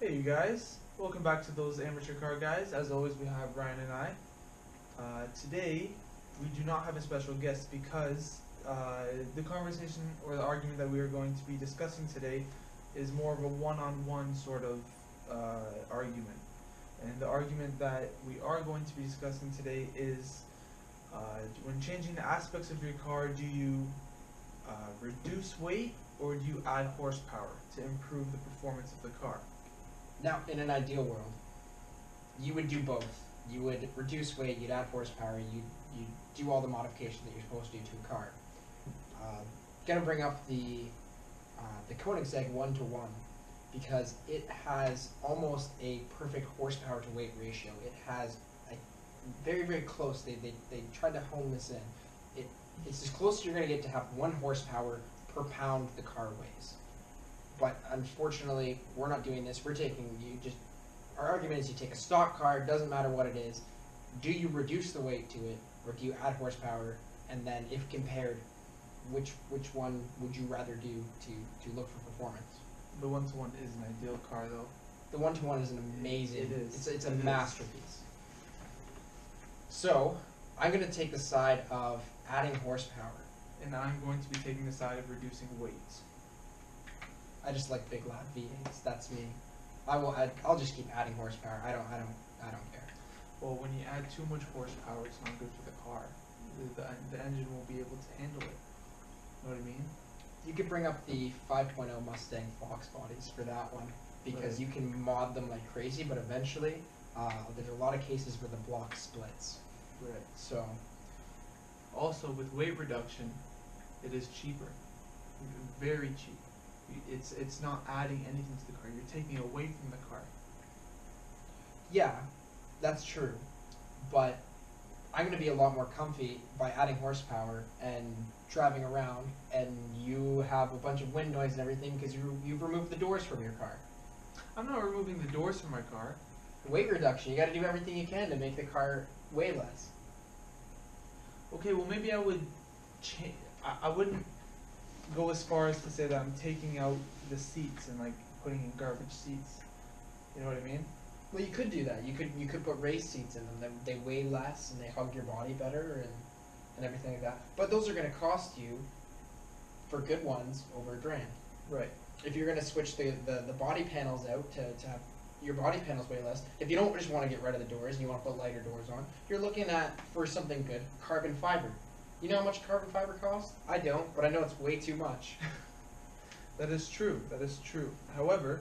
Hey you guys, welcome back to those amateur car guys. As always we have Ryan and I. Today we do not have a special guest because the conversation or the argument that we are going to be discussing today is more of a one-on-one sort of argument. And the argument that we are going to be discussing today is when changing the aspects of your car, do you reduce weight or do you add horsepower to improve the performance of the car? Now, in an ideal world, you would do both. You would reduce weight, you'd add horsepower, you'd do all the modifications that you're supposed to do to a car. Gonna bring up the Koenigsegg 1-to-1 because it has almost a perfect horsepower to weight ratio. It has a very, very close. They tried to hone this in. It's as close as you're gonna get to have 1 horsepower per pound the car weighs. But unfortunately, we're not doing this. Our argument is you take a stock car, doesn't matter what it is, do you reduce the weight to it, or do you add horsepower, and then if compared, which one would you rather do to look for performance? The 1-to-1 is an ideal car though. The 1-to-1 is an amazing, It is. It's a masterpiece. So, I'm going to take the side of adding horsepower. And I'm going to be taking the side of reducing weight. I just like big loud V8s. That's me. I'll just keep adding horsepower. I don't care. Well, when you add too much horsepower, it's not good for the car. The engine won't be able to handle it. You know what I mean? You could bring up the 5.0 Mustang Fox bodies for that one because Right. you can mod them like crazy, but eventually there's a lot of cases where the block splits. Right. So Also, with weight reduction, it is cheaper. Very cheap. It's not adding anything to the car. You're taking away from the car. yeah, that's true, but I'm going to be a lot more comfy by adding horsepower and driving around, and you have a bunch of wind noise and everything because you've removed the doors from your car. I'm not removing the doors from my car. Weight reduction, you got to do everything you can to make the car weigh less. Okay, well maybe I would I wouldn't go as far as to say that I'm taking out the seats and like putting in garbage seats. You know what I mean? Well, you could do that. You could put race seats in them. They weigh less and they hug your body better and everything like that. But those are going to cost you, for good ones, over $1,000. Right. If you're going to switch the body panels out to have your body panels weigh less, if you don't just want to get rid of the doors and you want to put lighter doors on, you're looking at, for something good, carbon fiber. You know how much carbon fiber costs? I don't, but I know it's way too much. That is true. That is true. However,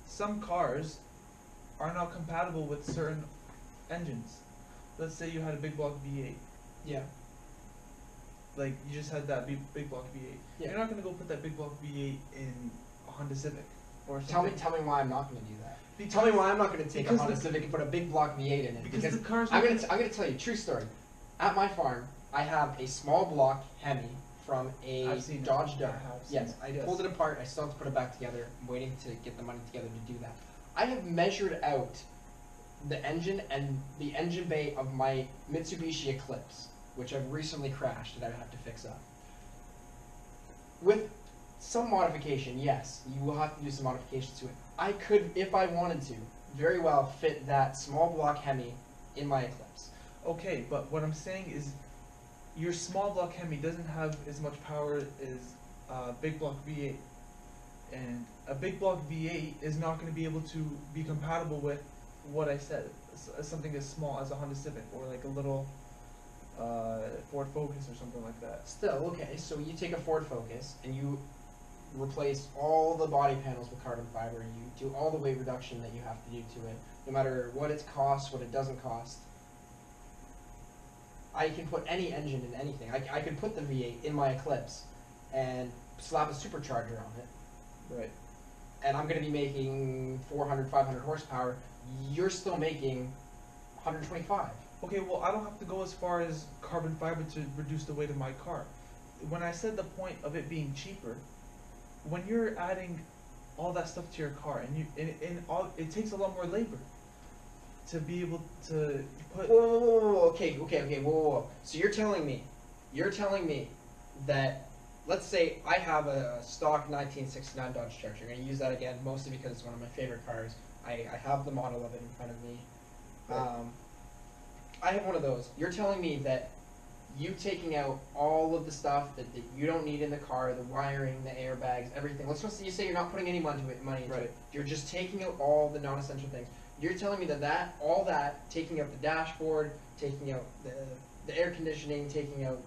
some cars are not compatible with certain engines. Let's say you had a big block V8. Yeah. Like you just had that big block V8. Yeah. You're not gonna go put that big block V8 in a Honda Civic or something. Tell me why I'm not going to do that. Because Tell me why I'm not going to take a because Honda the- Civic and put a big block V8 in it. Because the car's I'm not going to tell you a true story. At my farm, I have a small block Hemi from a I've seen it. Dodge I Dart. have seen Yes, it. I Yes. pulled it apart. I still have to put it back together. I'm waiting to get the money together to do that. I have measured out the engine and the engine bay of my Mitsubishi Eclipse, which I've recently crashed and I have to fix up. With some modification, yes, you will have to do some modifications to it. I could, if I wanted to, very well fit that small block Hemi in my Eclipse. Okay, but what I'm saying is your small block Hemi doesn't have as much power as a big block V8. And a big block V8 is not going to be able to be compatible with what I said, something as small as a Honda Civic or like a little Ford Focus or something like that. Still, okay, so you take a Ford Focus and you replace all the body panels with carbon fiber, you do all the weight reduction that you have to do to it, no matter what it costs, what it doesn't cost. I can put any engine in anything. I could put the V8 in my Eclipse and slap a supercharger on it. Right. And I'm going to be making 400, 500 horsepower. You're still making 125. Okay, well I don't have to go as far as carbon fiber to reduce the weight of my car. When I said the point of it being cheaper, when you're adding all that stuff to your car and it takes a lot more labor to be able to put. Whoa, okay, whoa. So you're telling me that let's say I have a stock 1969 Dodge Charger. I'm going to use that again, mostly because it's one of my favorite cars. I have the model of it in front of me. Right. I have one of those. You're telling me that you taking out all of the stuff that you don't need in the car, the wiring, the airbags, everything. Let's just you say you're not putting any money into Right. it. You're just taking out all the non-essential things. You're telling me that all that, taking out the dashboard, taking out the air conditioning, taking out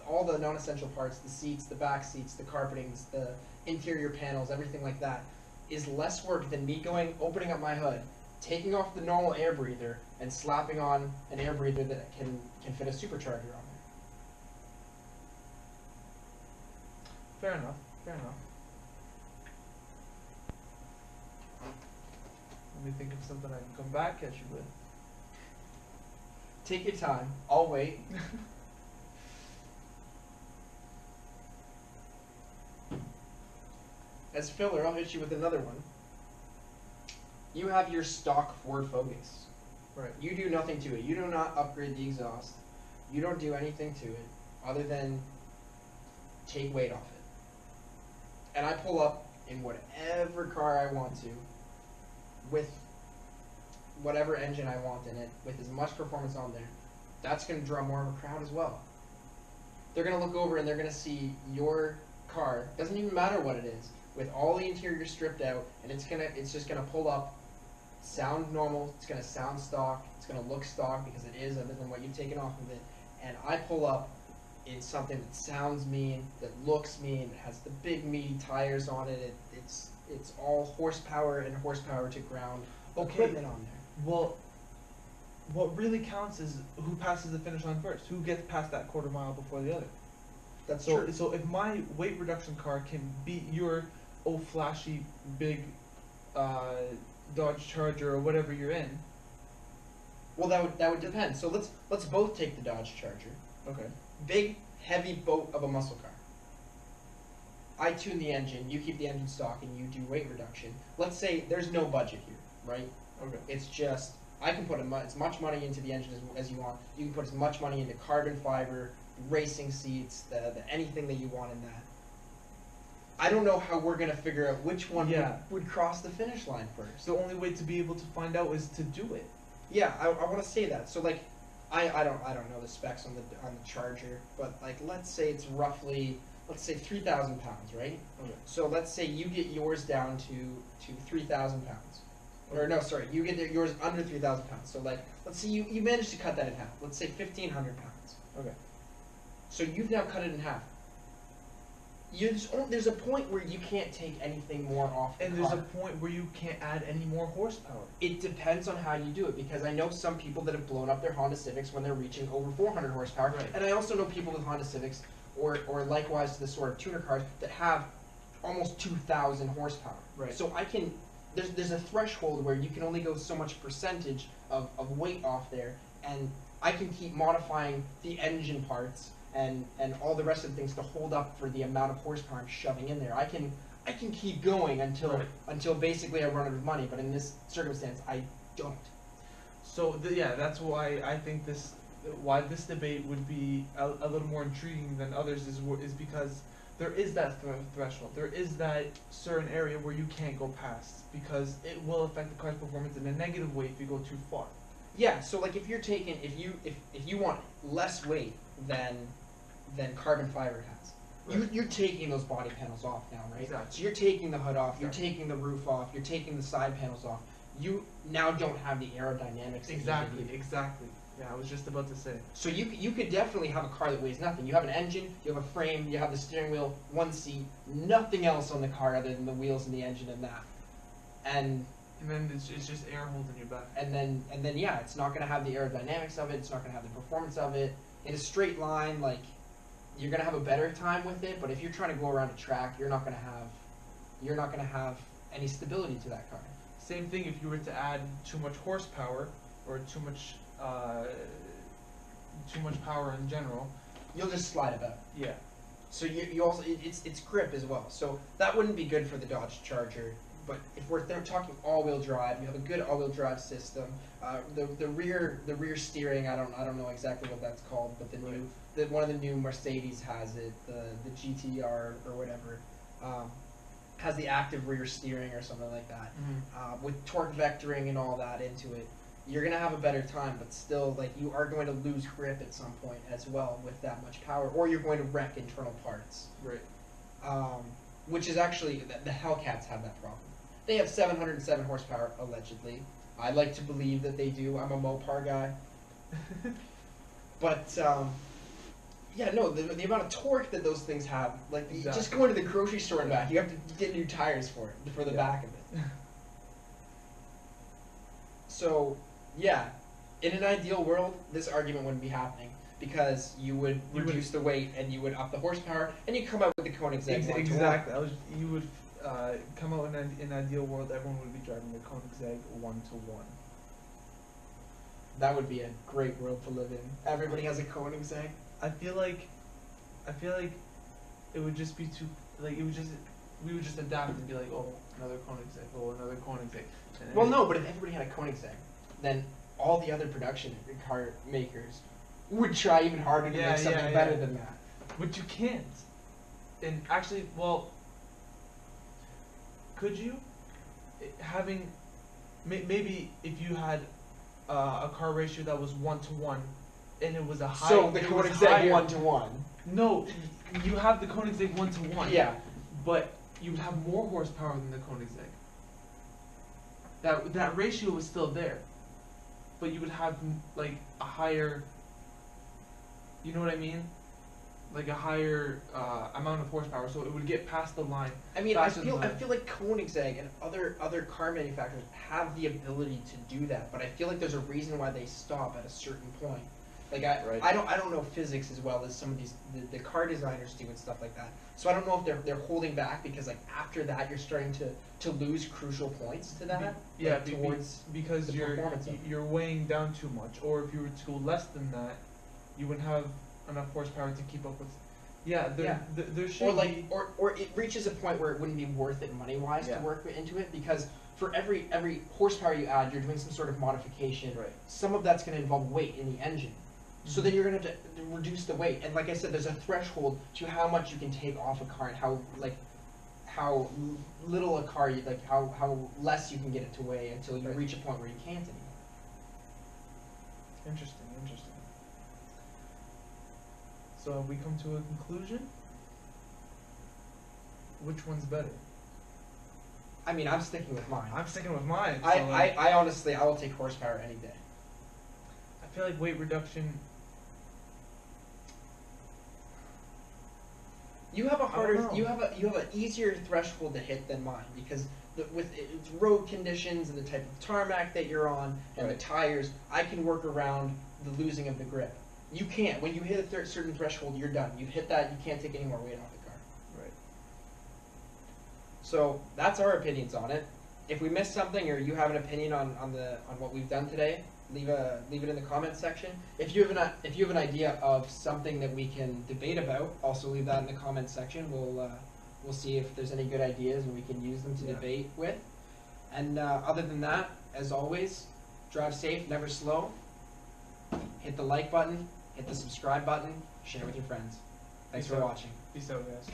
all the non-essential parts, the seats, the back seats, the carpetings, the interior panels, everything like that, is less work than me opening up my hood, taking off the normal air breather, and slapping on an air breather that can fit a supercharger on there. Fair enough. Fair enough. Let me think of something I can come back at you with. Take your time. I'll wait. As filler, I'll hit you with another one. You have your stock Ford Focus. Right. You do nothing to it. You do not upgrade the exhaust. You don't do anything to it other than take weight off it. And I pull up in whatever car I want to with whatever engine I want in it, with as much performance on there. That's going to draw more of a crowd as well. They're going to look over and they're going to see your car, doesn't even matter what it is, with all the interior stripped out, and it's just gonna pull up, sound normal, it's gonna sound stock, it's gonna look stock because it is, other than what you've taken off of it. And I pull up in something that sounds mean, that looks mean, it has the big meaty tires on it, it's all horsepower and horsepower to ground equipment on there. Well, what really counts is who passes the finish line first, who gets past that quarter mile before the other. That's So, true. so if my weight reduction car can beat your old flashy big Dodge Charger or whatever you're in. Well, that would depend. So let's both take the Dodge Charger. Okay. Big, heavy boat of a muscle car. I tune the engine, you keep the engine stock, and you do weight reduction. Let's say there's no budget here, right? Okay. It's just, I can put as much money into the engine as you want. You can put as much money into carbon fiber, racing seats, the anything that you want in that. I don't know how we're going to figure out which one would cross the finish line first. The only way to be able to find out is to do it. Yeah, I want to say that. So like, I don't know the specs on the Charger, but like let's say it's roughly, let's say 3,000 pounds, right? Okay. So let's say you get yours down to 3,000 pounds. Or no, sorry, you get yours under 3,000 pounds. So like, let's say you managed to cut that in half. Let's say 1,500 pounds. Okay. So you've now cut it in half. There's a point where you can't take anything more off the And car. there's a point where you can't add any more horsepower. It depends on how you do it, because I know some people that have blown up their Honda Civics when they're reaching over 400 horsepower, Right. and I also know people with Honda Civics, or likewise the sort of tuner cars, that have almost 2,000 horsepower. Right. So there's a threshold where you can only go so much percentage of weight off there, and I can keep modifying the engine parts and all the rest of the things to hold up for the amount of horsepower I'm shoving in there. I can keep going until basically I run out of money, but in this circumstance I don't. So that's why I think why this debate would be a little more intriguing than others is because there is that threshold. There is that certain area where you can't go past because it will affect the car's performance in a negative way if you go too far. Yeah, so like if you want less weight than carbon fiber has, Right. you're taking those body panels off now, right? Exactly. So you're taking the hood off, you're Exactly. taking the roof off, you're taking the side panels off. You now don't have the aerodynamics. that you need. Exactly. Yeah, I was just about to say. So you could definitely have a car that weighs nothing. You have an engine, you have a frame, you have the steering wheel, one seat, nothing else on the car other than the wheels and the engine and that. And then it's just air holding you back. and then yeah, it's not going to have the aerodynamics of it. It's not going to have the performance of it. In a straight line, like, you're going to have a better time with it. But if you're trying to go around a track, you're not going to have any stability to that car. Same thing if you were to add too much horsepower or too much power in general. You'll just slide about. Yeah. So you also it's grip as well. So that wouldn't be good for the Dodge Charger. But if we're talking all-wheel drive, you have a good all-wheel drive system. The rear steering, I don't know exactly what that's called, but one of the new Mercedes has it, the GTR or whatever, has the active rear steering or something like that. Mm-hmm. With torque vectoring and all that into it, you're gonna have a better time, but still, like, you are going to lose grip at some point as well with that much power, or you're going to wreck internal parts. Right. Which is actually, the Hellcats have that problem. They have 707 horsepower, allegedly. I like to believe that they do. I'm a Mopar guy. But, yeah, no, the amount of torque that those things have, like, Exactly. just going to the grocery store and back, you have to get new tires for it, for the back of it. So, yeah, in an ideal world, this argument wouldn't be happening, because you would reduce the weight and you would up the horsepower, and you come out with the Koenigsegg 1-to-1. Exactly. You would come out in an ideal world, everyone would be driving the Koenigsegg 1-to-1. That would be a great world to live in. Everybody has a Koenigsegg. I feel like it would just be too, like, we would just adapt and be like, oh, another Koenigsegg, oh, another Koenigsegg. Well, no, but if everybody had a Koenigsegg, then all the other production car makers would try even harder to make something better than that. But you can't. And actually, well, could you? Having, maybe if you had a car ratio that was 1-to-1, and it was a high. So the Koenigsegg 1-to-1. No, you have the Koenigsegg 1-to-1. Yeah. But you would have more horsepower than the Koenigsegg. That ratio was still there, but you would have like a higher. You know what I mean? Like a higher amount of horsepower, so it would get past the line. I mean, I feel like Koenigsegg and other car manufacturers have the ability to do that, but I feel like there's a reason why they stop at a certain point. Like I don't know physics as well as some of these the car designers do and stuff like that. So I don't know if they're holding back because, like, after that you're starting to lose crucial points to that. Because you're weighing down too much, or if you were to go less than that, you wouldn't have enough horsepower to keep up with. There should be. Or it reaches a point where it wouldn't be worth it money wise to work into it, because for every horsepower you add, you're doing some sort of modification. Right. Some of that's going to involve weight in the engine. So then you're going to have to reduce the weight. And like I said, there's a threshold to how much you can take off a car and how little a car, how less you can get it to weigh until you reach a point where you can't anymore. Interesting. So have we come to a conclusion? Which one's better? I mean, I'm sticking with mine. I'm sticking with mine. I honestly, I will take horsepower any day. I feel like weight reduction. You have a harder, you have an easier threshold to hit than mine, because with its road conditions and the type of tarmac that you're on and the tires, I can work around the losing of the grip. You can't. When you hit a certain threshold, you're done. You hit that, you can't take any more weight off the car. Right. So that's our opinions on it. If we missed something, or you have an opinion on what we've done today, leave it in the comments section. If you have an idea of something that we can debate about, also leave that in the comments section. We'll see if there's any good ideas and we can use them to debate with. And other than that, as always, drive safe, never slow. Hit the like button, hit the subscribe button, share with your friends. Thanks for watching. Peace out, guys.